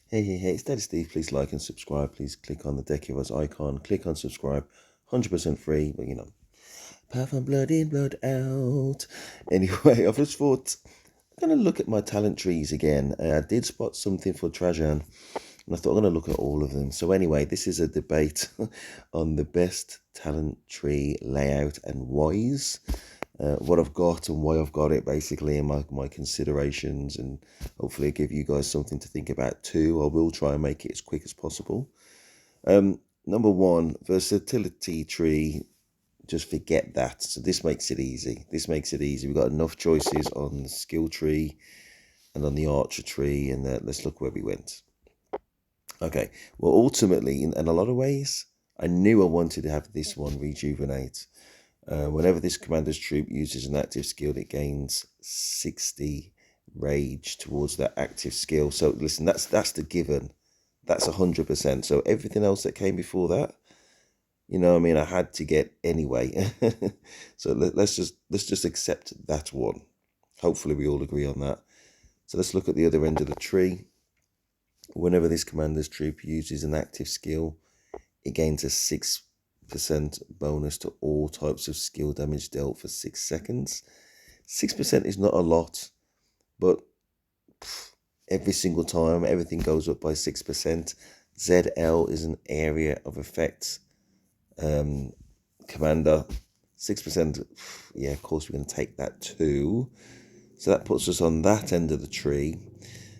Hey, it's Daddy Steve. Please like and subscribe. Please click on the Deck Heroes icon. Click on subscribe. 100% free, but path and blood in, blood out. Anyway, I've just thought I'm going to look at my talent trees again. I did spot something for Trajan, and I thought I'm going to look at all of them. So anyway, this is a debate on the best talent tree layout and whys. What I've got and why I've got it, basically, and my considerations, and hopefully give you guys something to think about too. I will try and make it as quick as possible. Number one, versatility tree. Just forget that. So this makes it easy. We've got enough choices on the skill tree and on the archer tree, and let's look where we went. Okay, well, ultimately, in a lot of ways, I knew I wanted to have this one, Rejuvenate. Whenever this commander's troop uses an active skill, it gains 60 rage towards that active skill. So listen, that's the given. That's 100%. So everything else that came before that, I had to get anyway. So let's just accept that one. Hopefully we all agree on that. So let's look at the other end of the tree. Whenever this commander's troop uses an active skill, it gains a 6% bonus to all types of skill damage dealt for 6 seconds. 6% is not a lot, but every single time everything goes up by 6%. ZL is an area of effect commander. 6%, yeah, of course we're going to take that too. So that puts us on that end of the tree.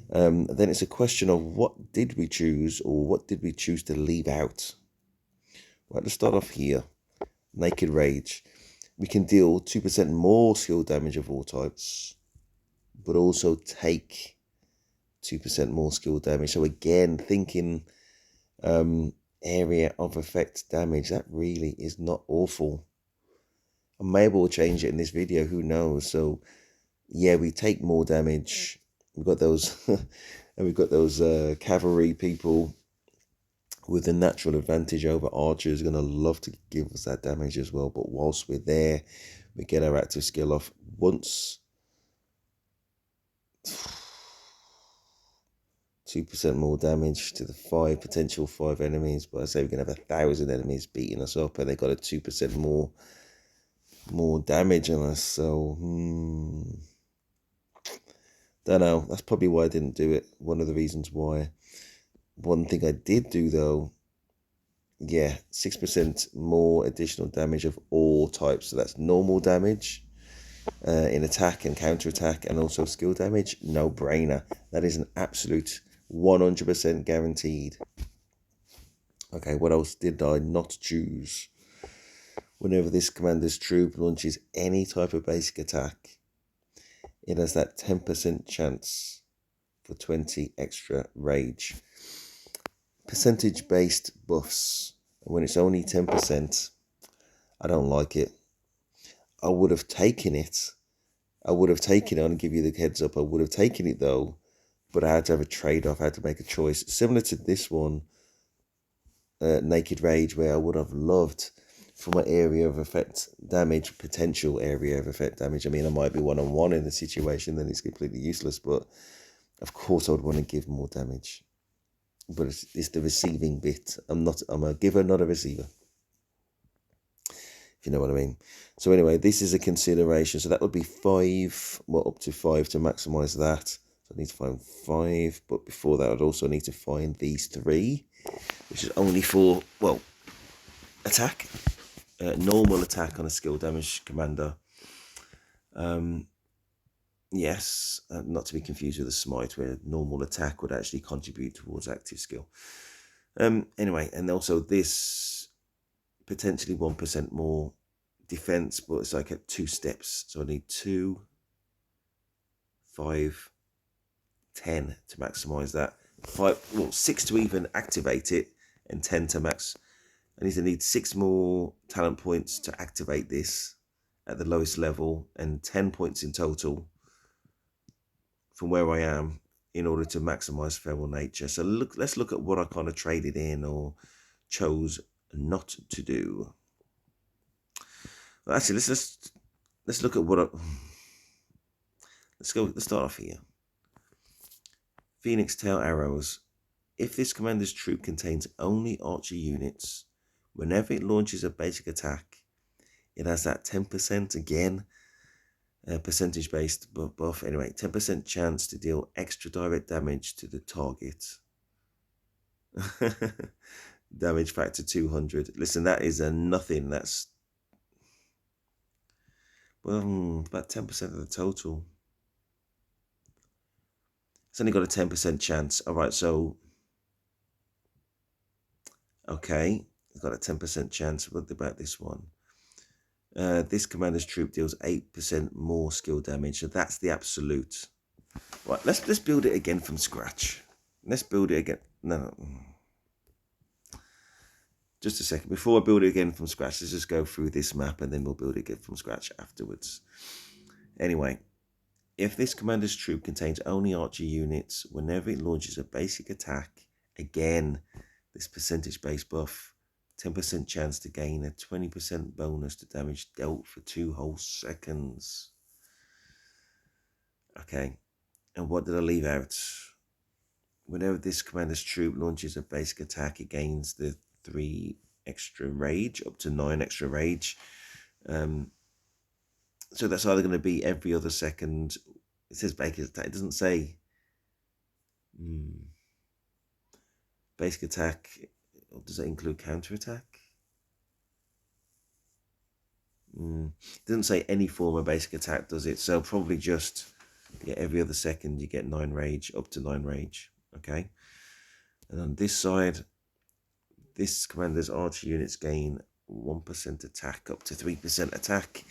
Then it's a question of what did we choose, or what did we choose to leave out? Right, let's start off here. Naked Rage. We can deal 2% more skill damage of all types, but also take 2% more skill damage. So again, thinking area of effect damage, that really is not awful. And maybe we'll change it in this video, who knows? So yeah, we take more damage. We've got those and we've got those cavalry people with a natural advantage over archers, going to love to give us that damage as well. But whilst we're there, we get our active skill off once. 2% more damage to the potential 5 enemies. But I say we're going to have 1,000 enemies beating us up, and they got a 2% more damage on us. So, don't know. That's probably why I didn't do it. One of the reasons why. One thing I did do, though, yeah, 6% more additional damage of all types. So that's normal damage in attack and counter attack, and also skill damage. No brainer. That is an absolute 100% guaranteed. Okay, what else did I not choose? Whenever this commander's troop launches any type of basic attack, it has that 10% chance for 20 extra rage. Percentage based buffs. When it's only 10%, I don't like it. I would have taken it. I'll give you the heads up. I would have taken it though, but I had to have a trade-off. I had to make a choice. Similar to this one, Naked Rage, where I would have loved for my area of effect damage, potential area of effect damage. I mean, I might be one-on-one in the situation, then it's completely useless, but of course I would want to give more damage. But it's the receiving bit. I'm a giver, not a receiver, if you know what I mean. So anyway, this is a consideration. So that would be 5, up to 5 to maximize that. So I need to find 5, but before that I'd also need to find these 3, which is only for, attack. Normal attack on a skill damage commander. Yes, not to be confused with a smite, where normal attack would actually contribute towards active skill. Anyway, and also this potentially 1% more defense, but it's like at 2 steps. So I need 2, 5, 10 to maximize that. 6 to even activate it, and 10 to max. I need 6 more talent points to activate this at the lowest level, and 10 points in total from where I am in order to maximize feral nature. So let's look at what I kind of traded in or chose not to do. Well, actually, let's look at what let's start off here. Phoenix tail arrows. If this commander's troop contains only archer units, whenever it launches a basic attack, it has that 10% again, percentage-based buff. Anyway, 10% chance to deal extra direct damage to the target. Damage factor 200. Listen, that is a nothing. That's about 10% of the total. It's only got a 10% chance. All right, so okay, it's got a 10% chance. What about this one? This commander's troop deals 8% more skill damage, so that's the absolute. Right, let's build it again from scratch. Let's build it again. No. Just a second. Before I build it again from scratch, let's just go through this map and then we'll build it again from scratch afterwards. Anyway, if this commander's troop contains only archer units, whenever it launches a basic attack, again, this percentage-based buff, 10% chance to gain a 20% bonus to damage dealt for 2 whole seconds. Okay, and what did I leave out? Whenever this commander's troop launches a basic attack, it gains the 3 extra rage, up to 9 extra rage. So that's either going to be every other second. It says basic attack. It doesn't say basic attack. Or does it include counter attack? It doesn't say any form of basic attack, does it? So probably just every other second you get 9 rage, up to 9 rage. Okay. And on this side, this commander's archer units gain 1% attack, up to 3% attack.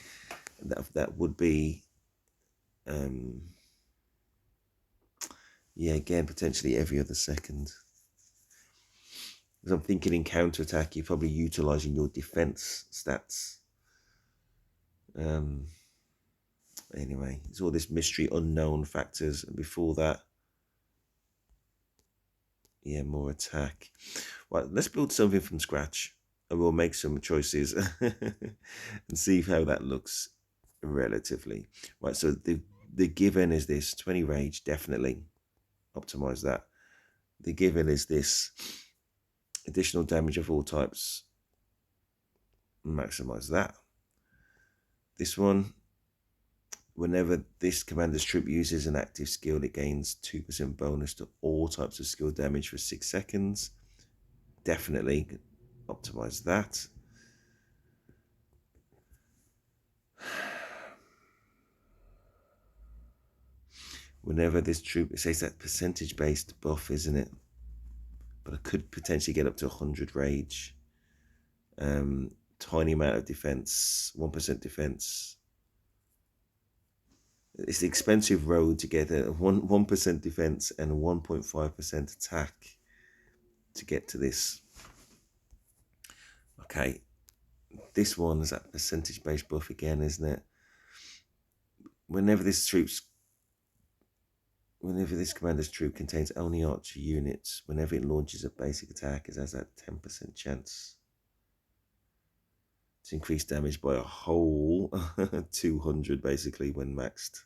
That would be, again, potentially every other second. Because I'm thinking in counter-attack, you're probably utilising your defence stats. Anyway, it's all this mystery unknown factors. And before that, more attack. Right, let's build something from scratch. And we'll make some choices and see how that looks relatively. Right, so the given is this 20 rage, definitely optimize that. The given is this additional damage of all types, maximize that. This one, whenever this commander's troop uses an active skill, it gains 2% bonus to all types of skill damage for 6 seconds. Definitely optimize that. Whenever this troop, it says that percentage-based buff, isn't it? But I could potentially get up to 100 rage. Tiny amount of defense, 1% defense. It's the expensive road to get a 1% defense and a 1.5% attack to get to this. Okay, this one is that percentage-based buff again, isn't it? Whenever this commander's troop contains only archer units, whenever it launches a basic attack, it has that 10% chance to increase damage by a whole 200 basically when maxed.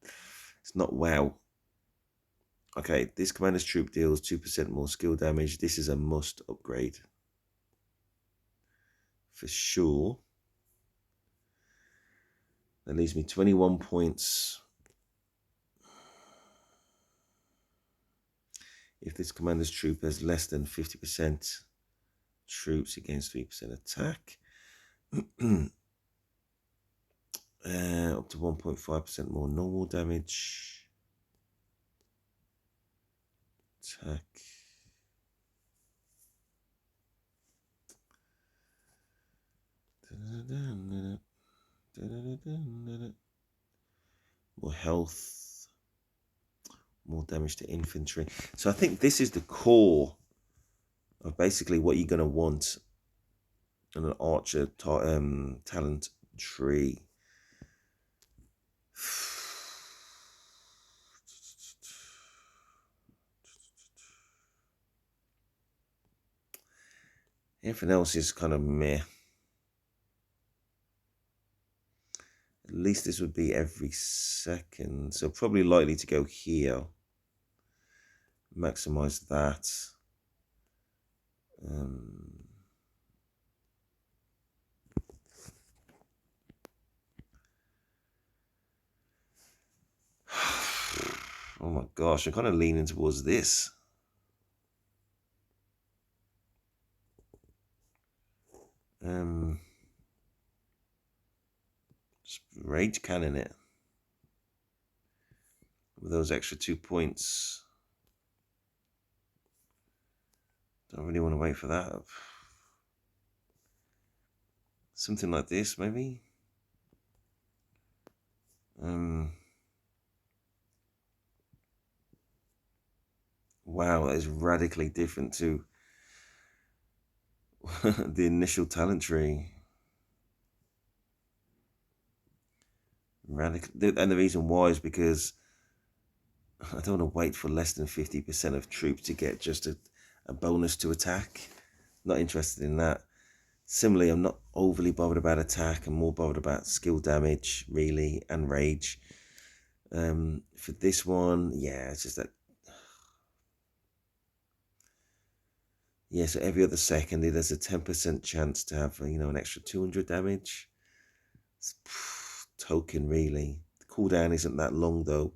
It's not wow. Okay, this commander's troop deals 2% more skill damage. This is a must upgrade. For sure. That leaves me 21 points. If this commander's troop has less than 50% troops against 3% attack. Up to 1.5% more normal damage. Attack. More health. More damage to infantry. So I think this is the core of basically what you're going to want in an archer talent tree. Everything else is kind of meh. At least this would be every second. So probably likely to go here. maximize that. Oh my gosh, I'm kind of leaning towards this. Just rage cannon it with those extra 2 points. Don't really want to wait for that. Something like this, maybe. Wow, that is radically different to the initial talent tree. Radical, and the reason why is because I don't want to wait for less than 50% of troops to get just a bonus to attack. Not interested in that. Similarly, I'm not overly bothered about attack. I'm more bothered about skill damage, really, and rage. For this one, yeah, it's just that. Yeah, so every other second, there's a 10% chance to have, an extra 200 damage. It's token, really. The cooldown isn't that long, though.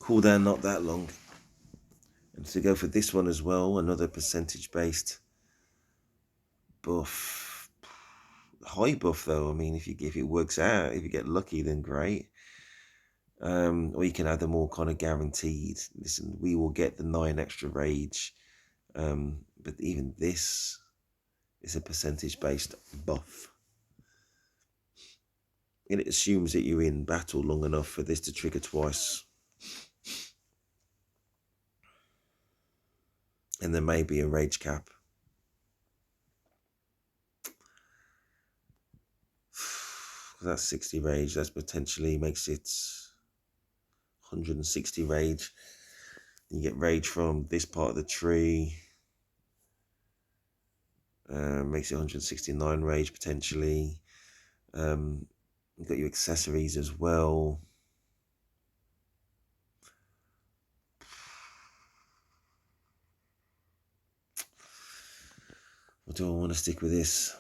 Cooldown not that long. And to go for this one as well, another percentage-based buff. High buff, though. I mean, if it works out, if you get lucky, then great. Or you can have the more kind of guaranteed. Listen, we will get the 9 extra rage. But even this is a percentage-based buff. And it assumes that you're in battle long enough for this to trigger twice. And there may be a rage cap. That's 60 rage. That potentially makes it 160 rage. You get rage from this part of the tree. Makes it 169 rage potentially. You've got your accessories as well. Or do I want to stick with this?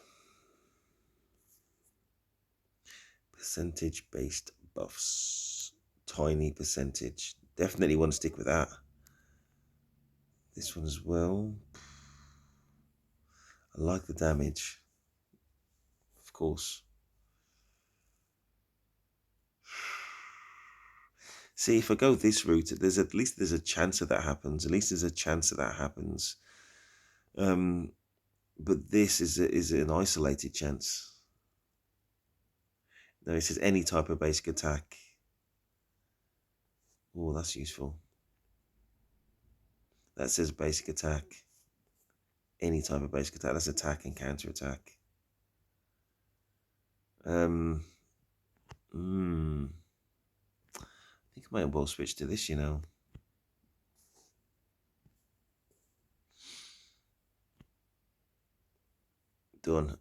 Percentage-based buffs. Tiny percentage. Definitely want to stick with that. This one as well. I like the damage. Of course. See, if I go this route, there's a chance that happens. At least there's a chance that happens. But this is an isolated chance. No, it says any type of basic attack. Oh, that's useful. That says basic attack. Any type of basic attack. That's attack and counter attack. I think I might well switch to this, Done.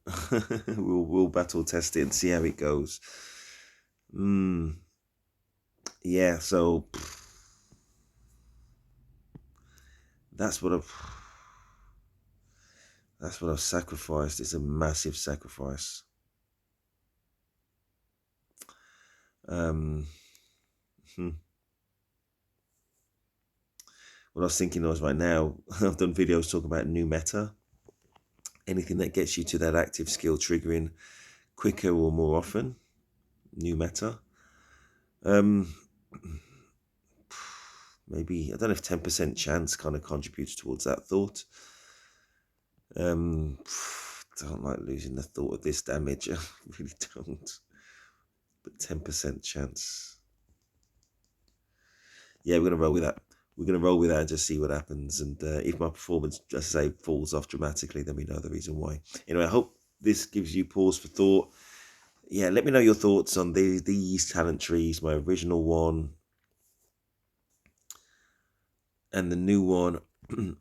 we'll battle test it and see how it goes. Yeah, so that's what I've sacrificed. It's a massive sacrifice. What I was thinking was right now, I've done videos talking about new meta. Anything that gets you to that active skill triggering quicker or more often. New meta. Maybe, I don't know if 10% chance kind of contributes towards that thought. Don't like losing the thought of this damage. I really don't. But 10% chance. Yeah, we're going to roll with that. We're going to roll with that and just see what happens. And if my performance, just say, falls off dramatically, then we know the reason why. Anyway, I hope this gives you pause for thought. Yeah, let me know your thoughts on these talent trees, my original one and the new one,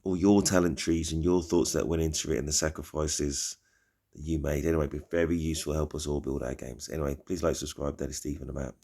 or your talent trees and your thoughts that went into it and the sacrifices you made. Anyway, be very useful. Help us all build our games. Anyway, please like, subscribe. That is Stephen. I'm out.